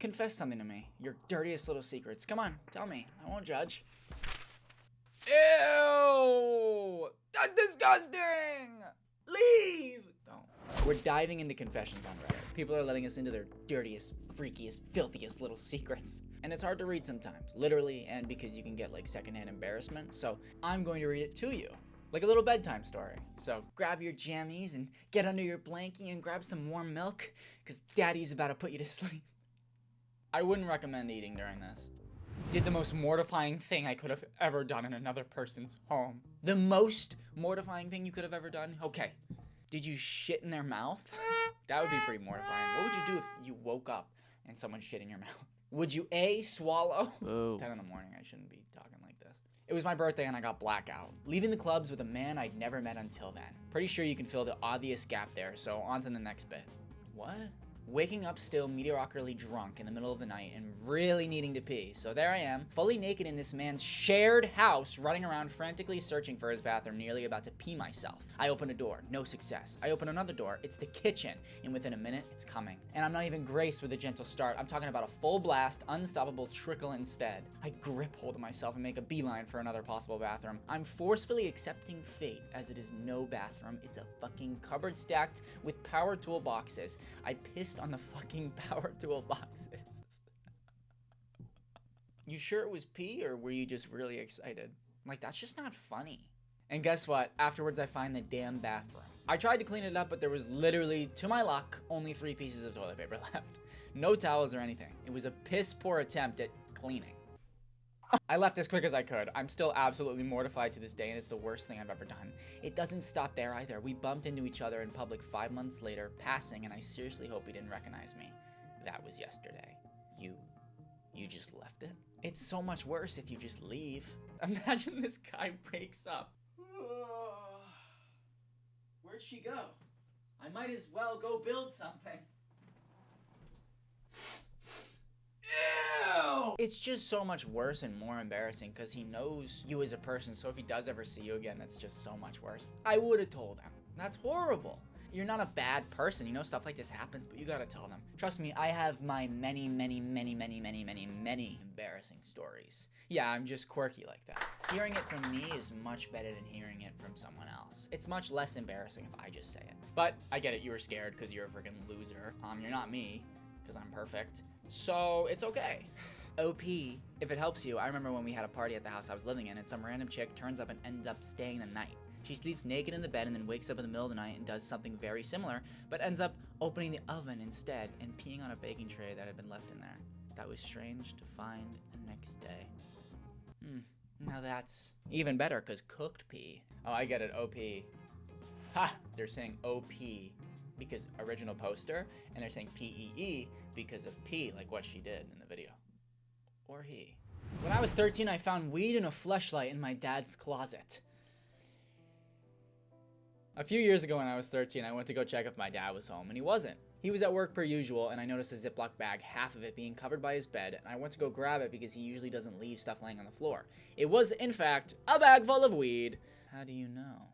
Confess something to me. Your dirtiest little secrets. Come on, tell me. I won't judge. Ew! That's disgusting! Leave! Don't. We're diving into confessions on Reddit. People are letting us into their dirtiest, freakiest, filthiest little secrets. And it's hard to read sometimes, literally, and because you can get like secondhand embarrassment. So I'm going to read it to you, like a little bedtime story. So grab your jammies and get under your blankie and grab some warm milk, because daddy's about to put you to sleep. I wouldn't recommend eating during this. Did the most mortifying thing I could have ever done in another person's home. The most mortifying thing you could have ever done? Okay. Did you shit in their mouth? That would be pretty mortifying. What would you do if you woke up and someone shit in your mouth? Would you A, swallow? It's 10 in the morning, I shouldn't be talking like this. It was my birthday and I got blackout. Leaving the clubs with a man I'd never met until then. Pretty sure you can fill the obvious gap there, so on to the next bit. What? Waking up still mediocrely drunk in the middle of the night and really needing to pee. So there I am, fully naked in this man's shared house, running around frantically searching for his bathroom, nearly about to pee myself. I open a door, no success. I open another door, it's the kitchen, and within a minute, it's coming. And I'm not even graced with a gentle start. I'm talking about a full blast, unstoppable trickle instead. I grip hold of myself and make a beeline for another possible bathroom. I'm forcefully accepting fate, as it is no bathroom. It's a fucking cupboard stacked with power tool boxes. I pissed on the fucking power tool boxes. You sure it was pee, or were you just really excited? Like, that's just not funny. And guess what? Afterwards, I find the damn bathroom. I tried to clean it up, but there was literally, to my luck, only 3 pieces of toilet paper left. No towels or anything. It was a piss poor attempt at cleaning. I left as quick as I could. I'm still absolutely mortified to this day, and it's the worst thing I've ever done. It doesn't stop there either. We bumped into each other in public 5 months later, passing, and I seriously hope he didn't recognize me. That was yesterday. You just left it? It's so much worse if you just leave. Imagine this guy wakes up. Where'd she go? I might as well go build something. Ew! It's just so much worse and more embarrassing because he knows you as a person, so if he does ever see you again, that's just so much worse. I would have told him. That's horrible. You're not a bad person, you know stuff like this happens, but you gotta tell them. Trust me, I have my many embarrassing stories. Yeah, I'm just quirky like that. Hearing it from me is much better than hearing it from someone else. It's much less embarrassing if I just say it. But I get it, you were scared because you're a freaking loser. You're not me, because I'm perfect. So it's okay. OP, if it helps you, I remember when we had a party at the house I was living in and some random chick turns up and ends up staying the night. She sleeps naked in the bed and then wakes up in the middle of the night and does something very similar, but ends up opening the oven instead and peeing on a baking tray that had been left in there. That was strange to find the next day. Now that's even better, because cooked pee. Oh, I get it, OP. Ha! They're saying OP because original poster, and they're saying PEE because of P, like what she did in the video. Or he. When I was 13, I found weed and a fleshlight in my dad's closet. A few years ago when I was 13, I went to go check if my dad was home, and he wasn't. He was at work per usual, and I noticed a Ziploc bag, half of it being covered by his bed, and I went to go grab it because he usually doesn't leave stuff laying on the floor. It was, in fact, a bag full of weed. How do you know?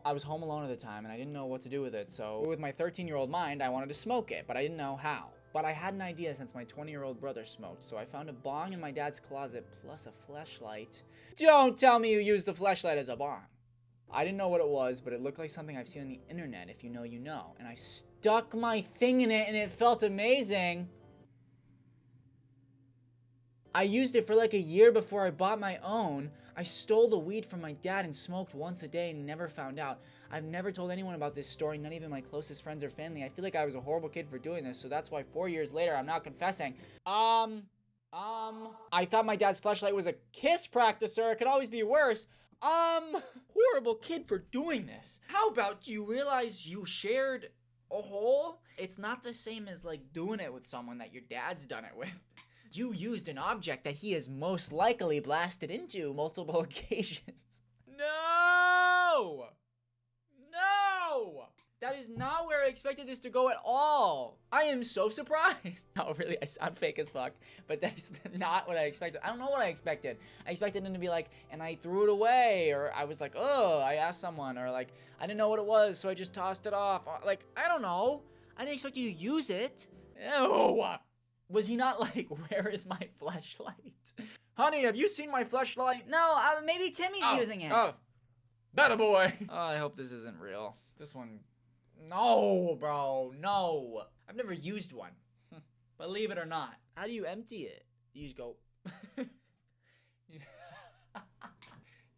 I was home alone at the time, and I didn't know what to do with it, so with my 13-year-old mind, I wanted to smoke it, but I didn't know how. But I had an idea since my 20-year-old brother smoked, so I found a bong in my dad's closet, plus a fleshlight. Don't tell me you used the fleshlight as a bong. I didn't know what it was, but it looked like something I've seen on the internet, if you know, you know. And I stuck my thing in it, and it felt amazing. I used it for like a year before I bought my own. I stole the weed from my dad and smoked once a day and never found out. I've never told anyone about this story, not even my closest friends or family. I feel like I was a horrible kid for doing this, so that's why 4 years later, I'm now confessing. I thought my dad's fleshlight was a kiss practicer. It could always be worse. Horrible kid for doing this. How about you realize you shared a hole? It's not the same as like doing it with someone that your dad's done it with. You used an object that he has most likely blasted into multiple occasions. No! No! That is not where I expected this to go at all. I am so surprised. No, really, I sound fake as fuck, but that's not what I expected. I don't know what I expected. I expected him to be like, and I threw it away, or I was like, oh, I asked someone, or like, I didn't know what it was, so I just tossed it off. Like, I don't know. I didn't expect you to use it. Ew. Was he not like, where is my fleshlight? Honey, have you seen my fleshlight? No, maybe Timmy's using it. Oh, that a boy. Oh, I hope this isn't real. This one, no, bro, no. I've never used one. Believe it or not. How do you empty it? You just go.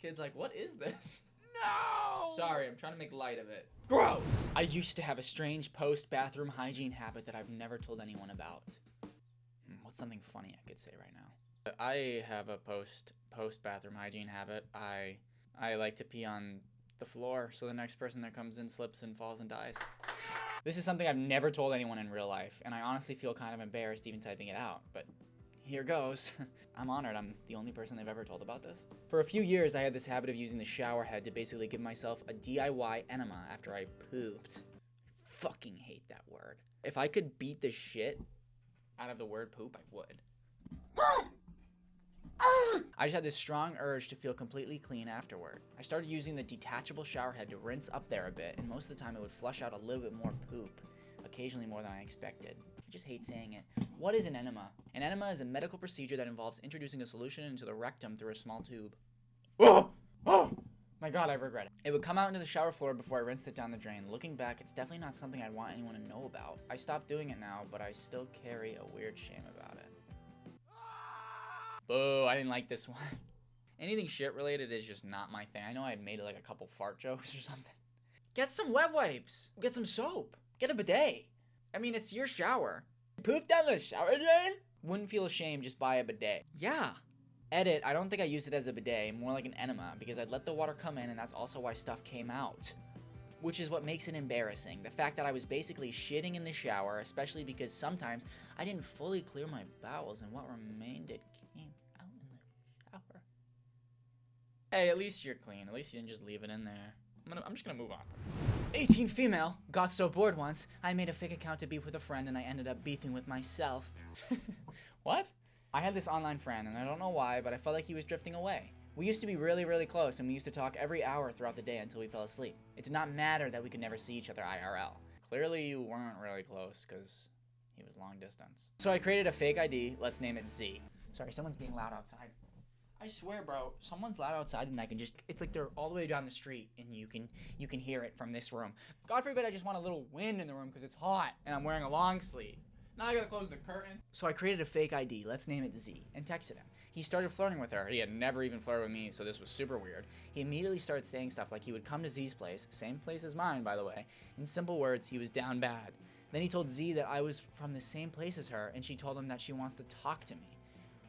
Kid's like, what is this? No! Sorry, I'm trying to make light of it. Gross! I used to have a strange post-bathroom hygiene habit that I've never told anyone about. What's something funny I could say right now? I have a post-bathroom hygiene habit. I like to pee on the floor so the next person that comes in slips and falls and dies. This is something I've never told anyone in real life, and I honestly feel kind of embarrassed even typing it out, but here goes. I'm honored I'm the only person they've ever told about this. For a few years, I had this habit of using the shower head to basically give myself a DIY enema after I pooped. I fucking hate that word. If I could beat the shit out of the word poop, I would. I just had this strong urge to feel completely clean afterward. I started using the detachable shower head to rinse up there a bit, and most of the time it would flush out a little bit more poop, occasionally more than I expected. I just hate saying it. What is an enema? An enema is a medical procedure that involves introducing a solution into the rectum through a small tube. Oh! Oh! My god, I regret it. It would come out into the shower floor before I rinsed it down the drain. Looking back, it's definitely not something I'd want anyone to know about. I stopped doing it now, but I still carry a weird shame about it. Boo, I didn't like this one. Anything shit related is just not my thing. I know I had made like a couple fart jokes or something. Get some wet wipes. Get some soap. Get a bidet. I mean, it's your shower. Poop down the shower drain? Wouldn't feel ashamed, just buy a bidet. Yeah. Edit, I don't think I used it as a bidet, more like an enema, because I'd let the water come in and that's also why stuff came out. Which is what makes it embarrassing. The fact that I was basically shitting in the shower, especially because sometimes I didn't fully clear my bowels and what remained it came out in the shower. Hey, at least you're clean. At least you didn't just leave it in there. I'm just gonna move on. 18 female. Got so bored once, I made a fake account to beef with a friend and I ended up beefing with myself. What? I had this online friend and I don't know why, but I felt like he was drifting away. We used to be really, really close and we used to talk every hour throughout the day until we fell asleep. It did not matter that we could never see each other IRL. Clearly you weren't really close because he was long distance. So I created a fake ID, let's name it Z. Sorry, someone's being loud outside. I swear, bro, someone's loud outside and I can just, it's like they're all the way down the street and you can hear it from this room. God forbid I just want a little wind in the room because it's hot and I'm wearing a long sleeve. Now I gotta close the curtain. So I created a fake ID, let's name it Z, and texted him. He started flirting with her. He had never even flirted with me, so this was super weird. He immediately started saying stuff like he would come to Z's place, same place as mine, by the way. In simple words, he was down bad. Then he told Z that I was from the same place as her, and she told him that she wants to talk to me.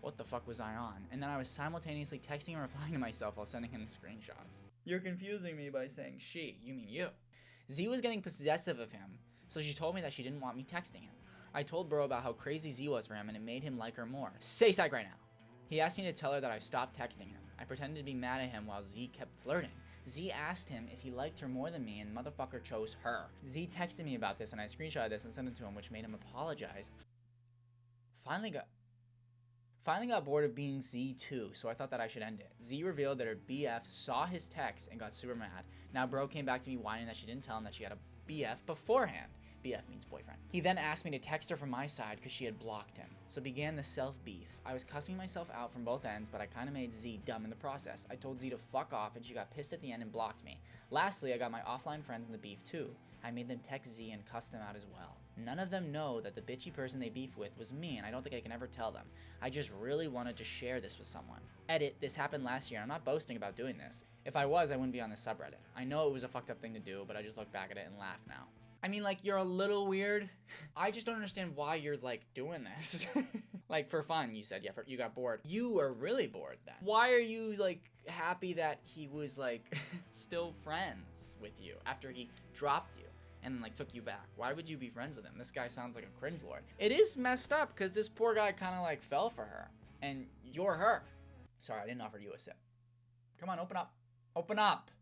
What the fuck was I on? And then I was simultaneously texting and replying to myself while sending him the screenshots. You're confusing me by saying she, you mean you. Z was getting possessive of him, so she told me that she didn't want me texting him. I told bro about how crazy Z was for him and it made him like her more. Say psych right now. He asked me to tell her that I stopped texting him. I pretended to be mad at him while Z kept flirting. Z asked him if he liked her more than me and motherfucker chose her. Z texted me about this and I screenshotted this and sent it to him, which made him apologize. Finally got bored of being Z too, so I thought that I should end it. Z revealed that her BF saw his text and got super mad. Now bro came back to me whining that she didn't tell him that she had a BF beforehand. BF means boyfriend. He then asked me to text her from my side because she had blocked him. So began the self-beef. I was cussing myself out from both ends, but I kind of made Z dumb in the process. I told Z to fuck off and she got pissed at the end and blocked me. Lastly, I got my offline friends in the beef too. I made them text Z and cuss them out as well. None of them know that the bitchy person they beef with was me and I don't think I can ever tell them. I just really wanted to share this with someone. Edit, this happened last year. I'm not boasting about doing this. If I was, I wouldn't be on this subreddit. I know it was a fucked up thing to do, but I just look back at it and laugh now. I mean, like, you're a little weird. I just don't understand why you're, like, doing this. Like, for fun, you said, yeah, you got bored. You were really bored then. Why are you, like, happy that he was, like, still friends with you after he dropped you and, like, took you back? Why would you be friends with him? This guy sounds like a cringe lord. It is messed up because this poor guy kind of, like, fell for her. And you're her. Sorry, I didn't offer you a sip. Come on, open up. Open up.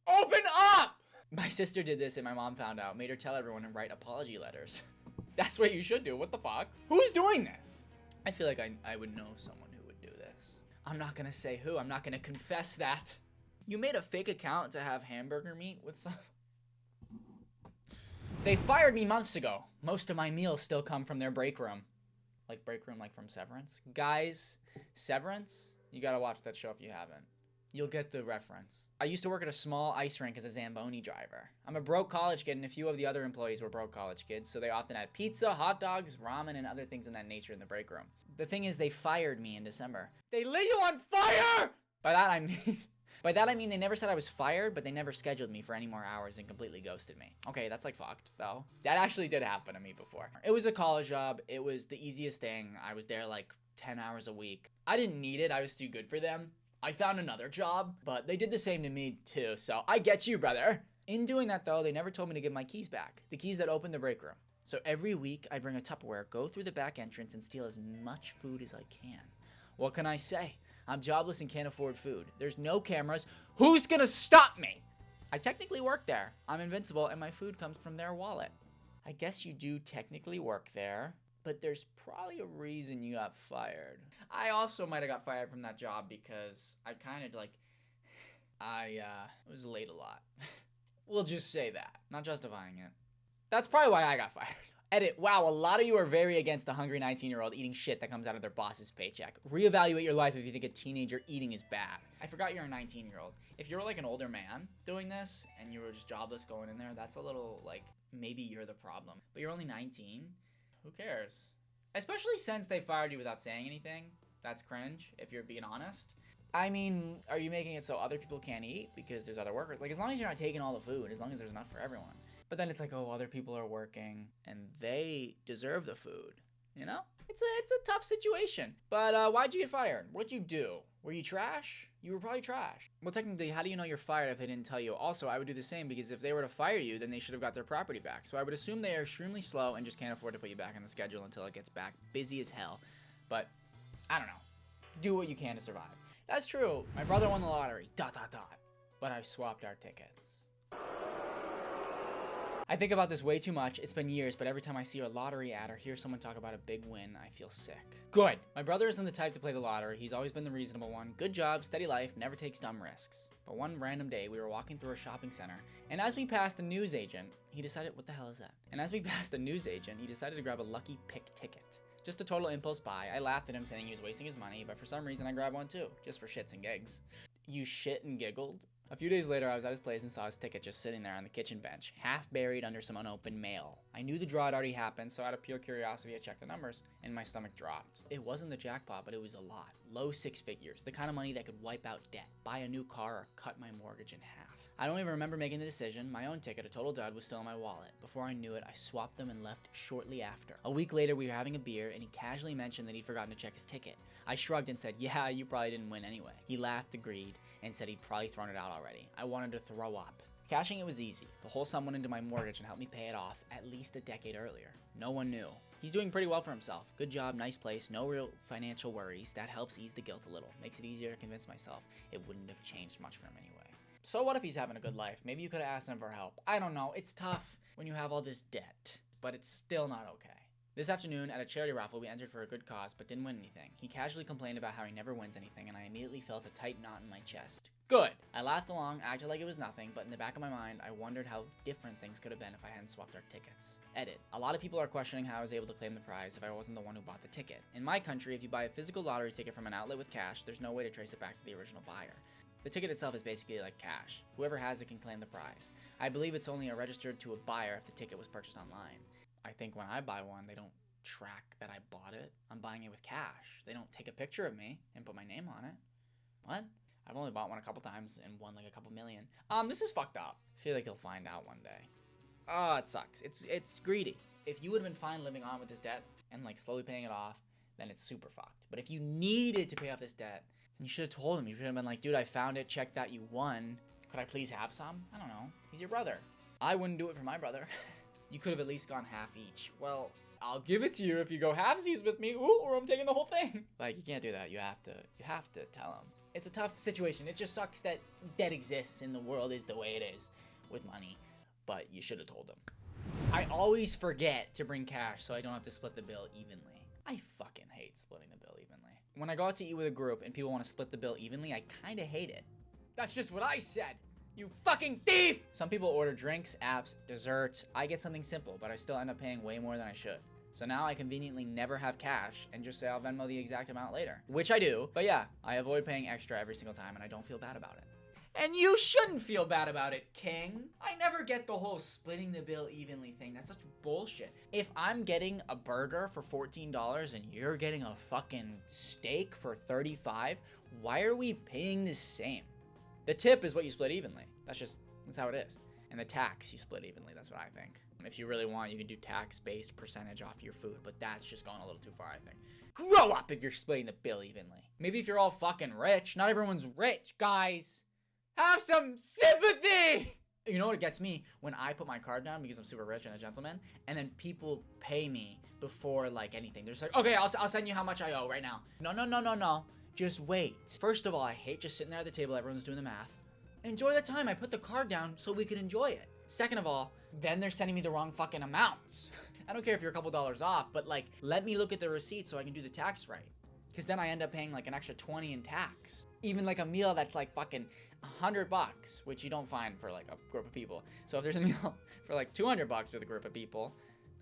Open up! My sister did this and my mom found out, made her tell everyone and write apology letters. That's what you should do. What the fuck? Who's doing this? I feel like I would know someone who would do this. I'm not gonna say who. I'm not gonna confess that. You made a fake account to have hamburger meat with some... They fired me months ago. Most of my meals still come from their break room. Like break room, like from Severance. Guys, Severance, you gotta watch that show if you haven't. You'll get the reference. I used to work at a small ice rink as a Zamboni driver. I'm a broke college kid, and a few of the other employees were broke college kids, so they often had pizza, hot dogs, ramen, and other things in that nature in the break room. The thing is, they fired me in December. They lit you on fire! By that I mean they never said I was fired, but they never scheduled me for any more hours and completely ghosted me. Okay, that's like fucked, though. That actually did happen to me before. It was a college job. It was the easiest thing. I was there like 10 hours a week. I didn't need it. I was too good for them. I found another job, but they did the same to me too, so I get you, brother. In doing that, though, they never told me to give my keys back. The keys that opened the break room. So every week, I bring a Tupperware, go through the back entrance, and steal as much food as I can. What can I say? I'm jobless and can't afford food. There's no cameras. Who's gonna stop me? I technically work there. I'm invincible, and my food comes from their wallet. I guess you do technically work there, but there's probably a reason you got fired. I also might have got fired from that job because I kind of was late a lot. We'll just say that. Not justifying it. That's probably why I got fired. Edit, wow, a lot of you are very against a hungry 19-year-old eating shit that comes out of their boss's paycheck. Reevaluate your life if you think a teenager eating is bad. I forgot you're a 19-year-old. If you're like an older man doing this and you were just jobless going in there, that's a little like, maybe you're the problem. But you're only 19. Who cares? Especially since they fired you without saying anything. That's cringe, if you're being honest. I mean, are you making it so other people can't eat because there's other workers? Like, as long as you're not taking all the food, as long as there's enough for everyone. But then it's like, oh, other people are working and they deserve the food, you know? It's a tough situation. But why'd you get fired? What'd you do? Were you trash? You were probably trash. Well, technically, how do you know you're fired if they didn't tell you? Also, I would do the same because if they were to fire you, then they should have got their property back. So I would assume they are extremely slow and just can't afford to put you back on the schedule until it gets back busy as hell. But I don't know. Do what you can to survive. That's true. My brother won the lottery. ... But I swapped our tickets. I think about this way too much. It's been years, but every time I see a lottery ad or hear someone talk about a big win, I feel sick. Good. My brother isn't the type to play the lottery. He's always been the reasonable one. Good job, steady life, never takes dumb risks. But one random day, we were walking through a shopping center, and as we passed a newsagent, he decided, what the hell is that? And as we passed a newsagent, he decided to grab a lucky pick ticket. Just a total impulse buy. I laughed at him saying he was wasting his money, but for some reason I grabbed one too, just for shits and gigs. You shit and giggled? A few days later, I was at his place and saw his ticket just sitting there on the kitchen bench, half buried under some unopened mail. I knew the draw had already happened, so out of pure curiosity, I checked the numbers, and my stomach dropped. It wasn't the jackpot, but it was a lot. Low six figures, the kind of money that could wipe out debt, buy a new car, or cut my mortgage in half. I don't even remember making the decision. My own ticket, a total dud, was still in my wallet. Before I knew it, I swapped them and left shortly after. A week later, we were having a beer, and he casually mentioned that he'd forgotten to check his ticket. I shrugged and said, yeah, you probably didn't win anyway. He laughed, agreed, and said he'd probably thrown it out already. I wanted to throw up. Cashing it was easy. The whole sum went into my mortgage and helped me pay it off at least a decade earlier. No one knew. He's doing pretty well for himself. Good job, nice place, no real financial worries. That helps ease the guilt a little. Makes it easier to convince myself it wouldn't have changed much for him anyway. So what if he's having a good life? Maybe you could have asked him for help. I don't know. It's tough when you have all this debt, but it's still not okay. This afternoon, at a charity raffle, we entered for a good cause, but didn't win anything. He casually complained about how he never wins anything, and I immediately felt a tight knot in my chest. Good! I laughed along, acted like it was nothing, but in the back of my mind, I wondered how different things could have been if I hadn't swapped our tickets. Edit. A lot of people are questioning how I was able to claim the prize if I wasn't the one who bought the ticket. In my country, if you buy a physical lottery ticket from an outlet with cash, there's no way to trace it back to the original buyer. The ticket itself is basically like cash. Whoever has it can claim the prize. I believe it's only registered to a buyer if the ticket was purchased online. I think when I buy one, they don't track that I bought it. I'm buying it with cash. They don't take a picture of me and put my name on it. What? I've only bought one a couple times and won like a couple million. This is fucked up. I feel like he'll find out one day. Oh, it sucks. It's greedy. If you would have been fine living on with this debt and like slowly paying it off, then it's super fucked. But if you needed to pay off this debt, then you should have told him. You should have been like, dude, I found it, checked that you won. Could I please have some? I don't know. He's your brother. I wouldn't do it for my brother. You could have at least gone half each. Well, I'll give it to you if you go halvesies with me. Ooh, or I'm taking the whole thing. Like, you can't do that. You have to tell him. It's a tough situation. It just sucks that debt exists and the world is the way it is with money. But you should have told him. I always forget to bring cash so I don't have to split the bill evenly. I fucking hate splitting the bill evenly. When I go out to eat with a group and people want to split the bill evenly, I kind of hate it. That's just what I said. You fucking thief! Some people order drinks, apps, dessert. I get something simple, but I still end up paying way more than I should. So now I conveniently never have cash and just say I'll Venmo the exact amount later, which I do. But yeah, I avoid paying extra every single time and I don't feel bad about it. And you shouldn't feel bad about it, King. I never get the whole splitting the bill evenly thing. That's such bullshit. If I'm getting a burger for $14 and you're getting a fucking steak for $35, why are we paying the same? The tip is what you split evenly. That's how it is. And the tax you split evenly. That's what I think. If you really want, you can do tax-based percentage off your food, but that's just going a little too far, I think. Grow up if you're splitting the bill evenly. Maybe if you're all fucking rich. Not everyone's rich, guys. Have some sympathy! You know what gets me? When I put my card down because I'm super rich and a gentleman, and then people pay me before, like, anything. They're just like, okay, I'll send you how much I owe right now. No. Just wait. First of all, I hate just sitting there at the table, everyone's doing the math. Enjoy the time. I put the card down so we could enjoy it. Second of all, then they're sending me the wrong fucking amounts. I don't care if you're a couple dollars off, but, like, let me look at the receipt so I can do the tax right. Because then I end up paying, like, an extra $20 in tax. Even, like, a meal that's, like, fucking $100, which you don't find for, like, a group of people. So if there's a meal for, like, $200 with a group of people,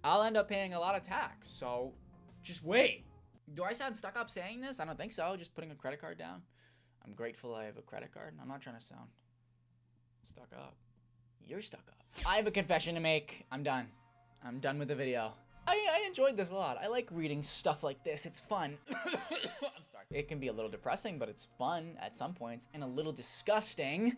I'll end up paying a lot of tax. So just wait. Do I sound stuck up saying this? I don't think so. Just putting a credit card down. I'm grateful I have a credit card. I'm not trying to sound stuck up. You're stuck up. I have a confession to make. I'm done. I'm done with the video. I enjoyed this a lot. I like reading stuff like this. It's fun. I'm sorry. It can be a little depressing, but it's fun at some points and a little disgusting.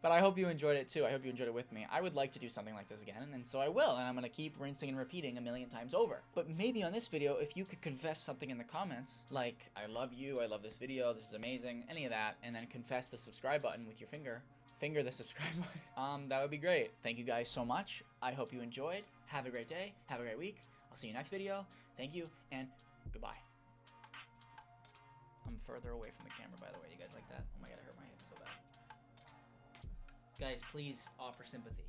But I hope you enjoyed it too. I hope you enjoyed it with me. I would like to do something like this again, and so I will, and I'm gonna keep rinsing and repeating a million times over. But maybe on this video, if you could confess something in the comments, like, I love you, I love this video, this is amazing, any of that, and then confess the subscribe button with your finger the subscribe button, that would be great. Thank you guys so much. I hope you enjoyed. Have a great day. Have a great week. I'll see you next video. Thank you, and goodbye. I'm further away from the camera, by the way. You guys like that? Oh my god, I hurt my hip so bad. Guys, please offer sympathy.